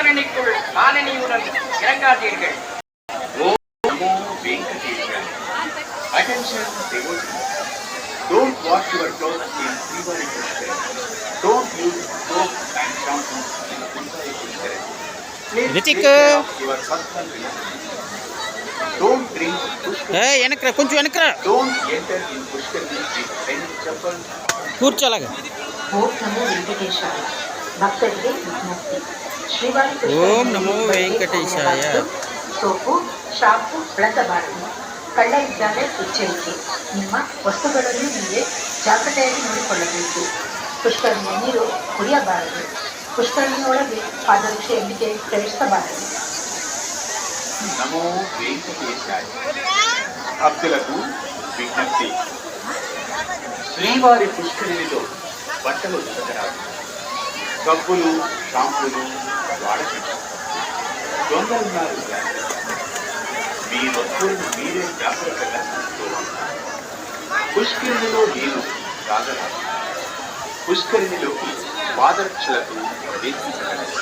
புஷ்கரணிக்குள் காலனியுடன் இறங்காதீர்கள். ஓம் நமோ வெங்கடேஷாய. Attention devotees. Don't wash your clothes in Srivari Pushkar. Don't use soap and shampoo in Srivari Pushkar. Please take care of your personal belongings. Don't drink Pushkar. Don't enter in Pushkar with any chappals. కూర్చోలాగా. ఓం నమో వెంకటేశాయ. భక్తుడికి విజ్ఞప్తి. శ్రీవారి ఓం నమో వెంకటేశాయ. Soap shampoo ಬಳಸಬಾರದು. ಕಳ್ಳ ಇದ್ದಾಗ ಎಚ್ಚರಿಕೆ. ನಿಮ್ಮ ವಸ್ತುಗಳನ್ನು ನೀವೇ ಜಾಗ್ರತೆಯಾಗಿ ನೋಡಿಕೊಳ್ಳಬೇಕು. ಪುಷ್ಕರಣಿಯ ನೀರು ಕುಡಿಯಬಾರದು. ಪುಷ್ಕರಣಿಯೊಳಗೆ ಪಾದರಕ್ಷೆ ಎಂಬಿಕೆ ಪ್ರವೇಶಿಸಬಾರದು. నమో వెంకటేశాయ. భక్తులకు విజ్ఞప్తి. శ్రీవారి పుష్కరిణిలో బట్టలు ఉతకరాదు. సబ్బులు షాంపులు వాడకండి. దొంగలున్నారు. మీ వస్తువులను మీరే జాగ్రత్తగా చూసుకోవాలి. పుష్కరిణిలో నీరు తాగరాదు. పుష్కరిణిలోకి పాదరక్షలకు ప్రవేశించగలరు.